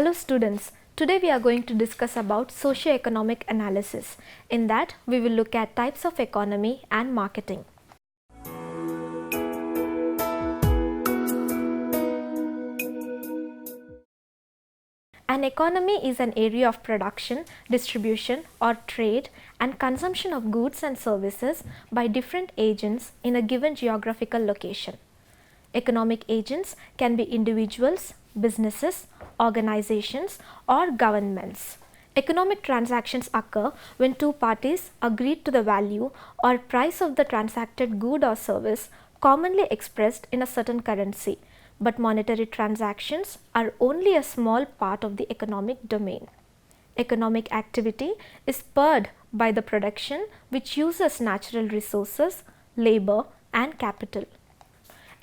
Hello students, today we are going to discuss about socio-economic analysis. In that, we will look at types of economy and marketing. An economy is an area of production, distribution or trade and consumption of goods and services by different agents in a given geographical location. Economic agents can be individuals, businesses, organizations or governments. Economic transactions occur when two parties agree to the value or price of the transacted good or service commonly expressed in a certain currency, but monetary transactions are only a small part of the economic domain. Economic activity is spurred by the production which uses natural resources, labor and capital.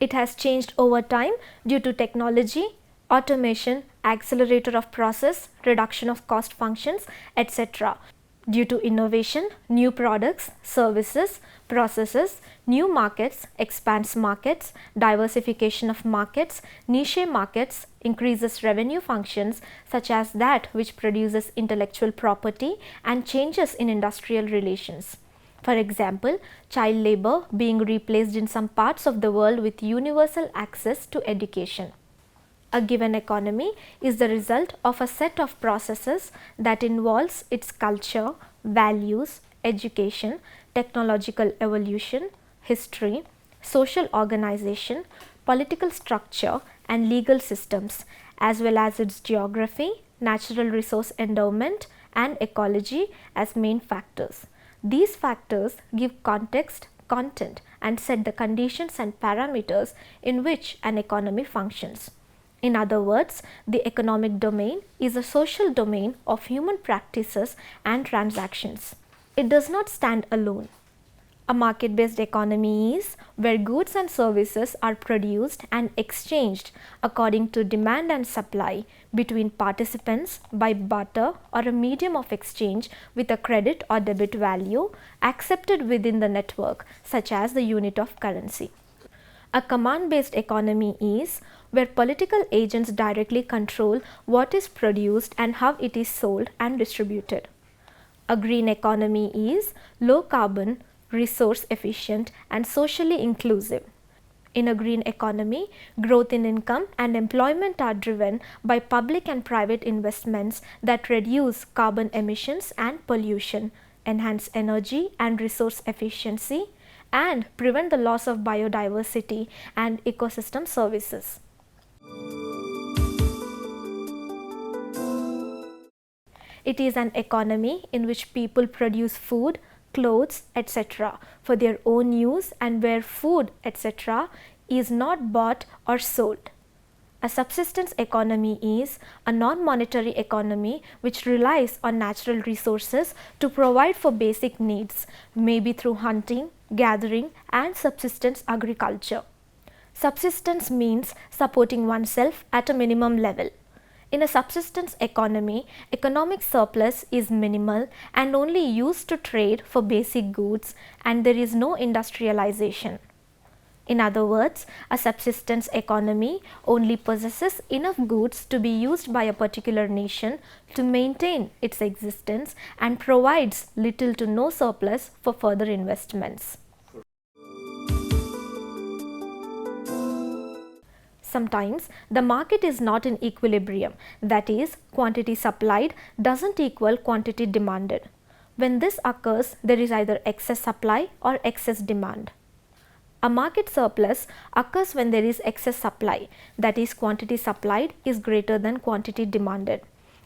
It has changed over time due to technology, automation, accelerator of process, reduction of cost functions, etc. Due to innovation, new products, services, processes, new markets, expands markets, diversification of markets, niche markets, increases revenue functions such as that which produces intellectual property and changes in industrial relations. For example, child labor being replaced in some parts of the world with universal access to education. A given economy is the result of a set of processes that involves its culture, values, education, technological evolution, history, social organization, political structure and legal systems, as well as its geography, natural resource endowment and ecology as main factors. These factors give context, content and set the conditions and parameters in which an economy functions. In other words, the economic domain is a social domain of human practices and transactions. It does not stand alone. A market-based economy is where goods and services are produced and exchanged according to demand and supply between participants by barter or a medium of exchange with a credit or debit value accepted within the network, such as the unit of currency. A command-based economy is where political agents directly control what is produced and how it is sold and distributed. A green economy is low carbon, resource efficient and socially inclusive. In a green economy, growth in income and employment are driven by public and private investments that reduce carbon emissions and pollution, enhance energy and resource efficiency, and prevent the loss of biodiversity and ecosystem services. It is an economy in which people produce food, clothes, etc. for their own use and where food, etc. is not bought or sold. A subsistence economy is a non-monetary economy which relies on natural resources to provide for basic needs, maybe through hunting, gathering and subsistence agriculture. Subsistence means supporting oneself at a minimum level. In a subsistence economy, economic surplus is minimal and only used to trade for basic goods and there is no industrialization. In other words, a subsistence economy only possesses enough goods to be used by a particular nation to maintain its existence and provides little to no surplus for further investments. Sometimes the market is not in equilibrium, that is, quantity supplied doesn't equal quantity demanded. When this occurs, there is either excess supply or excess demand. A market surplus occurs when there is excess supply, that is, quantity supplied is greater than quantity demanded.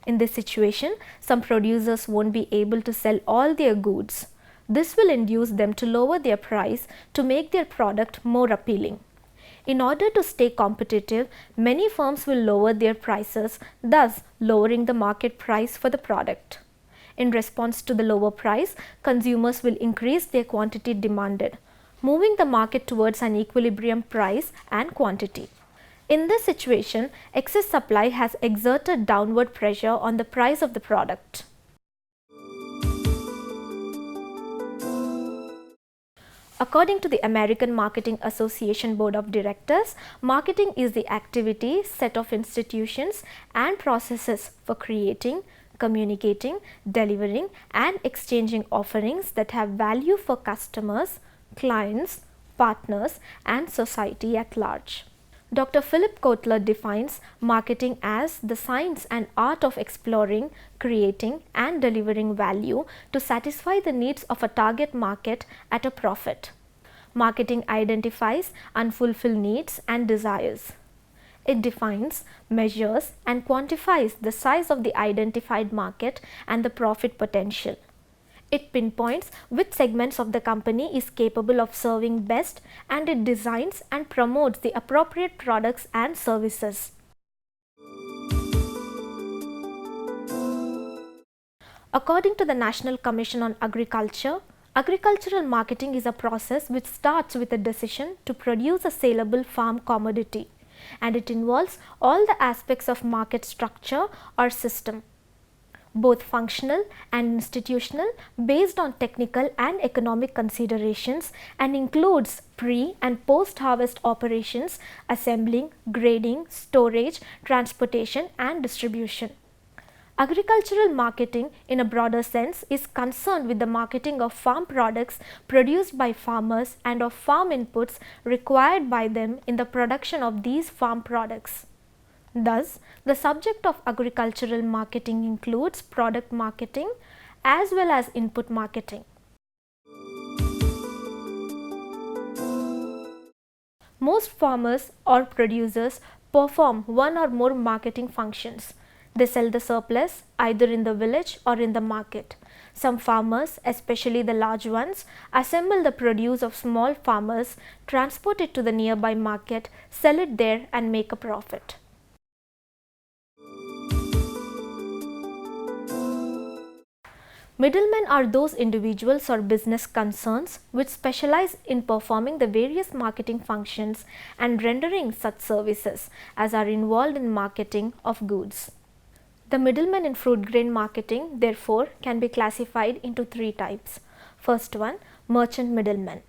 In this situation, some producers won't be able to sell all their goods. This will induce them to lower their price to make their product more appealing. In order to stay competitive, many firms will lower their prices, thus lowering the market price for the product. In response to the lower price, consumers will increase their quantity demanded, moving the market towards an equilibrium price and quantity. In this situation, excess supply has exerted downward pressure on the price of the product. A According to the American Marketing Association Board of Directors, marketing is the activity, set of institutions and processes for creating, communicating, delivering and exchanging offerings that have value for customers, clients, partners and society at large. Dr. Philip Kotler defines marketing as the science and art of exploring, creating and delivering value to satisfy the needs of a target market at a profit. Marketing identifies unfulfilled needs and desires. It defines, measures and quantifies the size of the identified market and the profit potential. It pinpoints which segments of the company is capable of serving best, and it designs and promotes the appropriate products and services. According to the National Commission on Agriculture, agricultural marketing is a process which starts with a decision to produce a saleable farm commodity, and it involves all the aspects of market structure or system, both functional and institutional, based on technical and economic considerations, and includes pre- and post-harvest operations, assembling, grading, storage, transportation and distribution. Agricultural marketing in a broader sense is concerned with the marketing of farm products produced by farmers and of farm inputs required by them in the production of these farm products. Thus, the subject of agricultural marketing includes product marketing as well as input marketing. Most farmers or producers perform one or more marketing functions. They sell the surplus either in the village or in the market. Some farmers, especially the large ones, assemble the produce of small farmers, transport it to the nearby market, sell it there and make a profit. Middlemen are those individuals or business concerns which specialize in performing the various marketing functions and rendering such services as are involved in marketing of goods. The middlemen in fruit grain marketing, therefore, can be classified into three types. First one, merchant middlemen.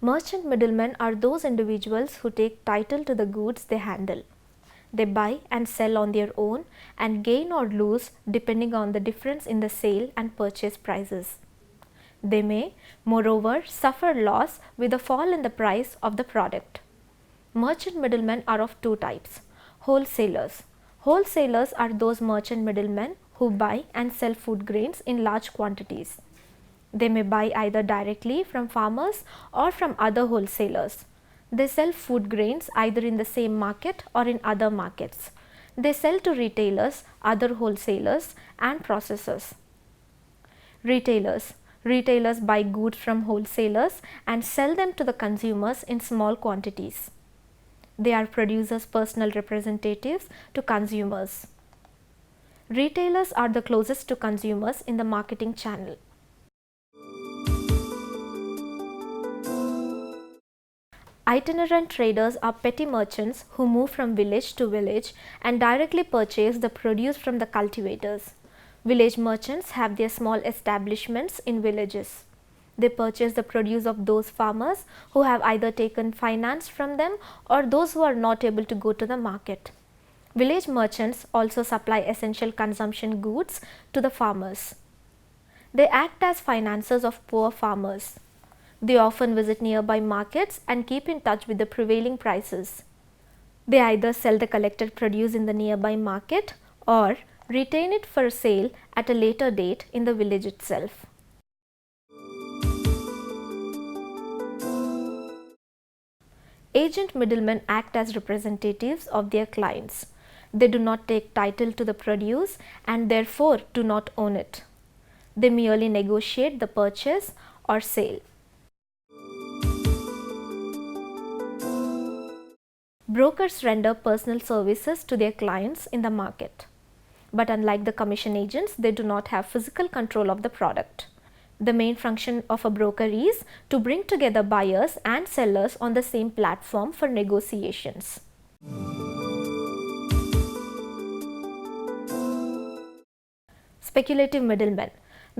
Merchant middlemen are those individuals who take title to the goods they handle. They buy and sell on their own and gain or lose depending on the difference in the sale and purchase prices. They may, moreover, suffer loss with a fall in the price of the product. Merchant middlemen are of two types. Wholesalers. Wholesalers are those merchant middlemen who buy and sell food grains in large quantities. They may buy either directly from farmers or from other wholesalers. They sell food grains either in the same market or in other markets. They sell to retailers, other wholesalers and processors. Retailers. Retailers buy goods from wholesalers and sell them to the consumers in small quantities. They are producers' personal representatives to consumers. Retailers are the closest to consumers in the marketing channel. Itinerant traders are petty merchants who move from village to village and directly purchase the produce from the cultivators. Village merchants have their small establishments in villages. They purchase the produce of those farmers who have either taken finance from them or those who are not able to go to the market. Village merchants also supply essential consumption goods to the farmers. They act as financiers of poor farmers. They often visit nearby markets and keep in touch with the prevailing prices. They either sell the collected produce in the nearby market or retain it for sale at a later date in the village itself. Agent middlemen act as representatives of their clients. They do not take title to the produce and therefore do not own it. They merely negotiate the purchase or sale. Brokers render personal services to their clients in the market. But unlike the commission agents, they do not have physical control of the product. The main function of a broker is to bring together buyers and sellers on the same platform for negotiations. Speculative middlemen.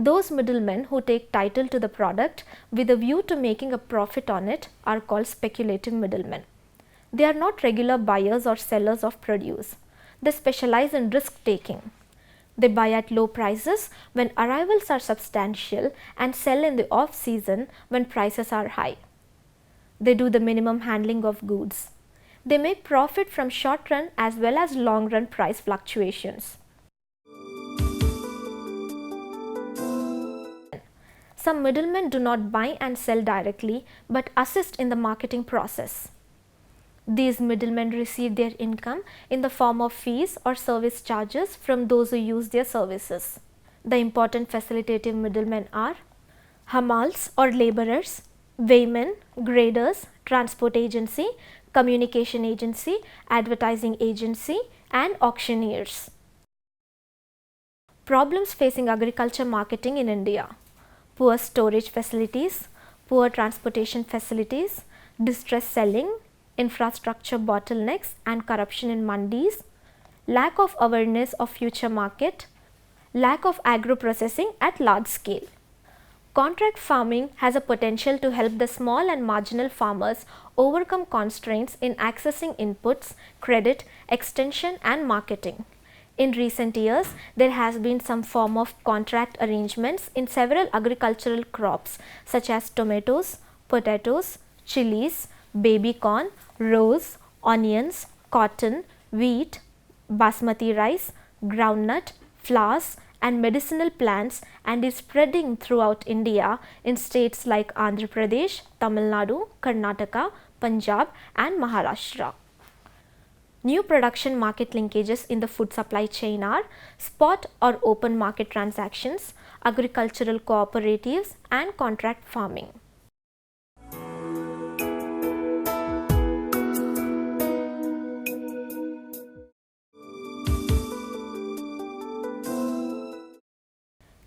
Those middlemen who take title to the product with a view to making a profit on it are called speculative middlemen. They are not regular buyers or sellers of produce. They specialize in risk taking. They buy at low prices when arrivals are substantial and sell in the off season when prices are high. They do the minimum handling of goods. They make profit from short run as well as long run price fluctuations. Some middlemen do not buy and sell directly but assist in the marketing process. These middlemen receive their income in the form of fees or service charges from those who use their services. The important facilitative middlemen are hamals or laborers, weighmen, graders, transport agency, communication agency, advertising agency, and auctioneers. Problems facing agriculture marketing in India: poor storage facilities, poor transportation facilities, distress selling, infrastructure bottlenecks and corruption in mandis, lack of awareness of future market, lack of agro-processing at large scale. Contract farming has a potential to help the small and marginal farmers overcome constraints in accessing inputs, credit, extension and marketing. In recent years, there has been some form of contract arrangements in several agricultural crops such as tomatoes, potatoes, chilies, baby corn, rose, onions, cotton, wheat, basmati rice, groundnut, flowers and medicinal plants, and is spreading throughout India in states like Andhra Pradesh, Tamil Nadu, Karnataka, Punjab and Maharashtra. New production market linkages in the food supply chain are spot or open market transactions, agricultural cooperatives and contract farming.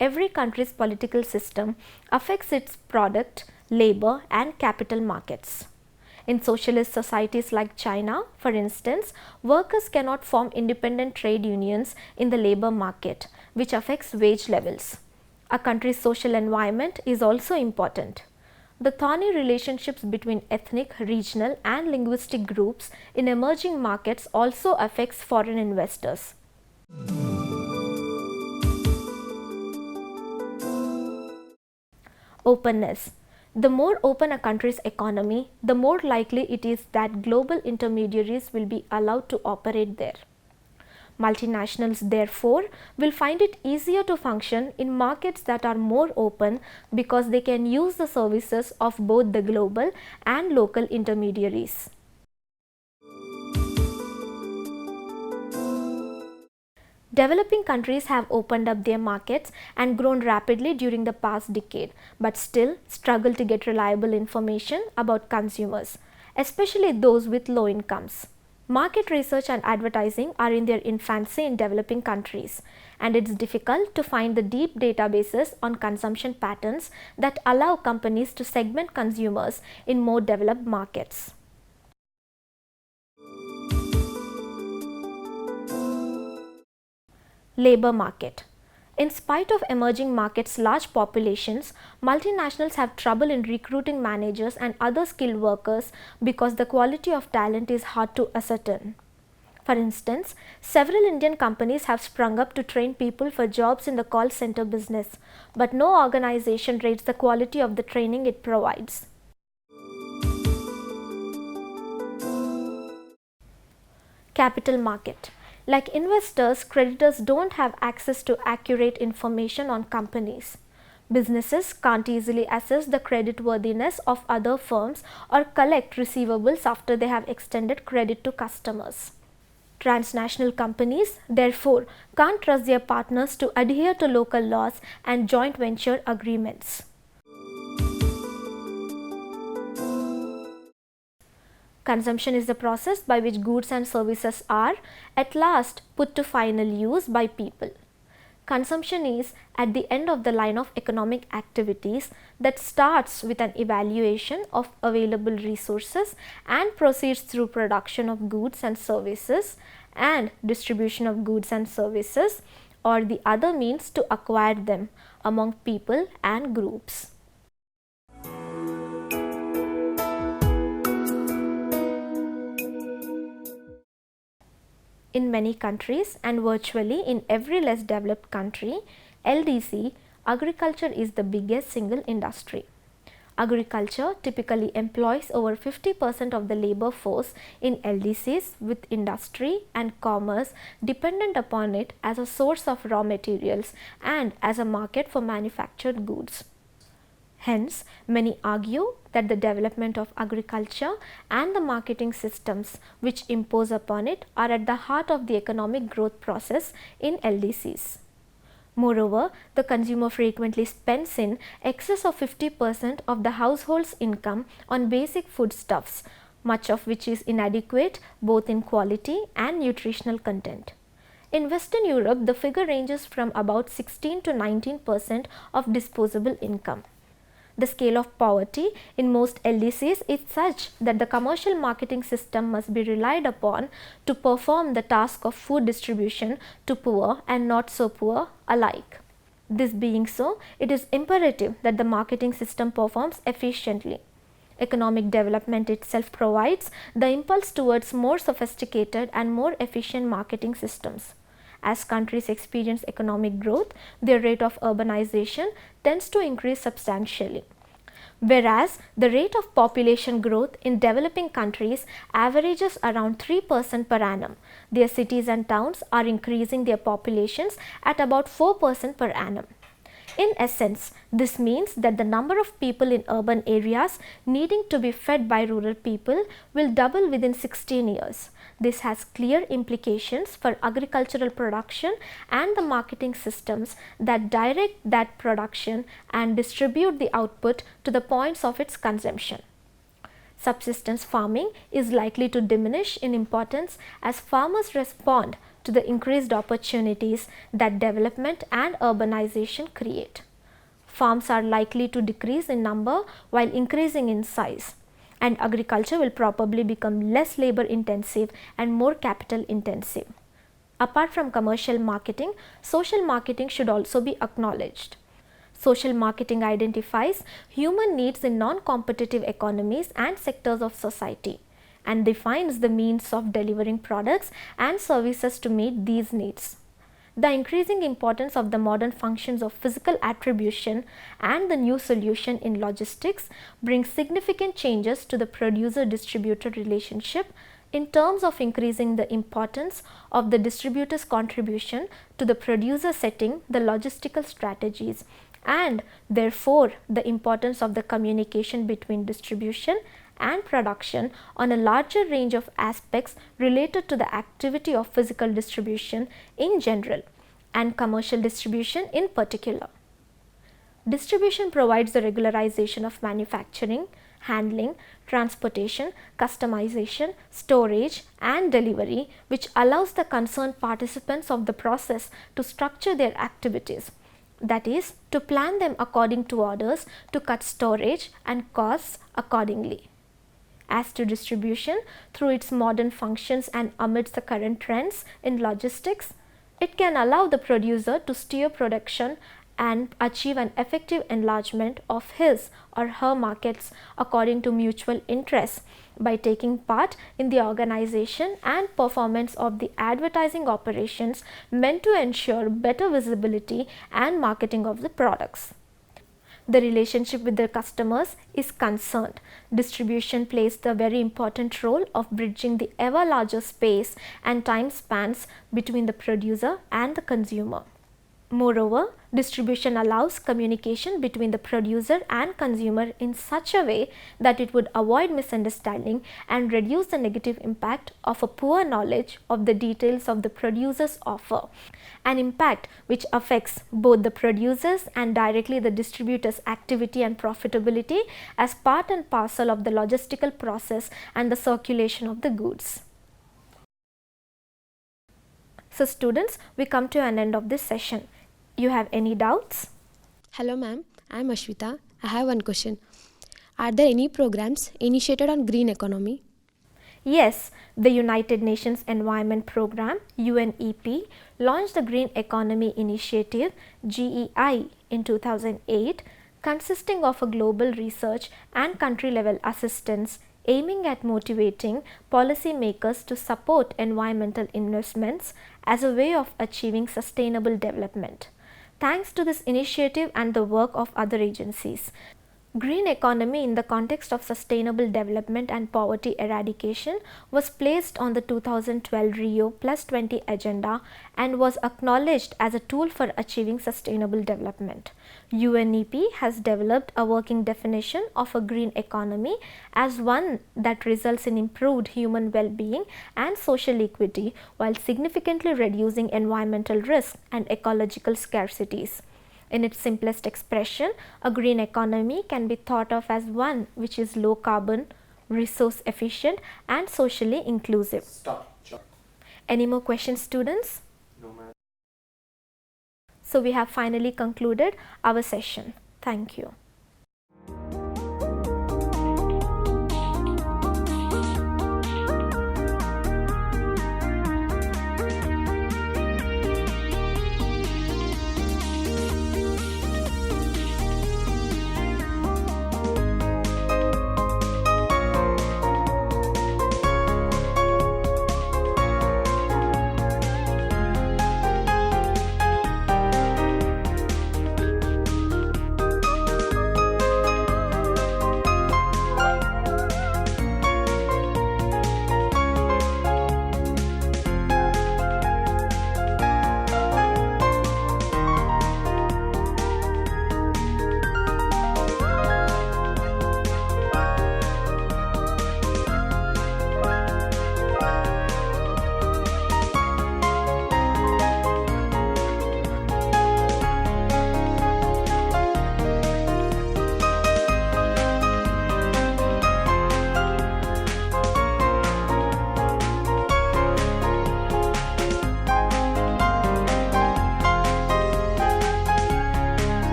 Every country's political system affects its product, labor and capital markets. In socialist societies like China, for instance, workers cannot form independent trade unions in the labor market, which affects wage levels. A country's social environment is also important. The thorny relationships between ethnic, regional and linguistic groups in emerging markets also affects foreign investors. Openness. The more open a country's economy, the more likely it is that global intermediaries will be allowed to operate there. Multinationals, therefore, will find it easier to function in markets that are more open because they can use the services of both the global and local intermediaries. Developing countries have opened up their markets and grown rapidly during the past decade, but still struggle to get reliable information about consumers, especially those with low incomes. Market research and advertising are in their infancy in developing countries, and it's difficult to find the deep databases on consumption patterns that allow companies to segment consumers in more developed markets. Labor market. In spite of emerging markets' large populations, multinationals have trouble in recruiting managers and other skilled workers because the quality of talent is hard to ascertain. For instance, several Indian companies have sprung up to train people for jobs in the call center business, but no organization rates the quality of the training it provides. Capital market. Like investors, creditors don't have access to accurate information on companies. Businesses can't easily assess the creditworthiness of other firms or collect receivables after they have extended credit to customers. Transnational companies, therefore, can't trust their partners to adhere to local laws and joint venture agreements. Consumption is the process by which goods and services are, at last, put to final use by people. Consumption is at the end of the line of economic activities that starts with an evaluation of available resources and proceeds through production of goods and services and distribution of goods and services, or the other means to acquire them among people and groups. In many countries and virtually in every less developed country, LDC, agriculture is the biggest single industry. Agriculture typically employs over 50% of the labor force in LDCs, with industry and commerce dependent upon it as a source of raw materials and as a market for manufactured goods. Hence, many argue that the development of agriculture and the marketing systems which impose upon it are at the heart of the economic growth process in LDCs. Moreover, the consumer frequently spends in excess of 50% of the household's income on basic foodstuffs, much of which is inadequate both in quality and nutritional content. In Western Europe, the figure ranges from about 16 to 19% of disposable income. The scale of poverty in most LDCs is such that the commercial marketing system must be relied upon to perform the task of food distribution to poor and not so poor alike. This being so, it is imperative that the marketing system performs efficiently. Economic development itself provides the impulse towards more sophisticated and more efficient marketing systems. As countries experience economic growth, their rate of urbanization tends to increase substantially. Whereas the rate of population growth in developing countries averages around 3% per annum, their cities and towns are increasing their populations at about 4% per annum. In essence, this means that the number of people in urban areas needing to be fed by rural people will double within 16 years. This has clear implications for agricultural production and the marketing systems that direct that production and distribute the output to the points of its consumption. Subsistence farming is likely to diminish in importance as farmers respond to the increased opportunities that development and urbanization create. Farms are likely to decrease in number while increasing in size, and agriculture will probably become less labor intensive and more capital intensive. Apart from commercial marketing, social marketing should also be acknowledged. Social marketing identifies human needs in non-competitive economies and sectors of society and defines the means of delivering products and services to meet these needs. The increasing importance of the modern functions of physical attribution and the new solution in logistics brings significant changes to the producer-distributor relationship in terms of increasing the importance of the distributor's contribution to the producer setting the logistical strategies, and therefore the importance of the communication between distribution and production on a larger range of aspects related to the activity of physical distribution in general and commercial distribution in particular. Distribution provides the regularization of manufacturing, handling, transportation, customization, storage and delivery, which allows the concerned participants of the process to structure their activities, that is, to plan them according to orders, to cut storage and costs accordingly. As to distribution, through its modern functions and amidst the current trends in logistics, it can allow the producer to steer production and achieve an effective enlargement of his or her markets according to mutual interests by taking part in the organization and performance of the advertising operations meant to ensure better visibility and marketing of the products. The relationship with the customers is concerned. Distribution plays the very important role of bridging the ever larger space and time spans between the producer and the consumer. Moreover, distribution allows communication between the producer and consumer in such a way that it would avoid misunderstanding and reduce the negative impact of a poor knowledge of the details of the producer's offer, an impact which affects both the producers and directly the distributor's activity and profitability as part and parcel of the logistical process and the circulation of the goods. So students, we come to an end of this session. You have any doubts? Hello ma'am, I am Ashwita. I have one question. Are there any programs initiated on green economy? Yes, the United Nations Environment Programme (UNEP) launched the Green Economy Initiative (GEI) in 2008, consisting of a global research and country-level assistance aiming at motivating policymakers to support environmental investments as a way of achieving sustainable development. Thanks to this initiative and the work of other agencies, green economy in the context of sustainable development and poverty eradication was placed on the 2012 Rio +20 agenda and was acknowledged as a tool for achieving sustainable development. UNEP has developed a working definition of a green economy as one that results in improved human well-being and social equity while significantly reducing environmental risk and ecological scarcities. In its simplest expression, a green economy can be thought of as one which is low carbon, resource efficient and socially inclusive. Any more questions, students? No, ma'am. So we have finally concluded our session. Thank you.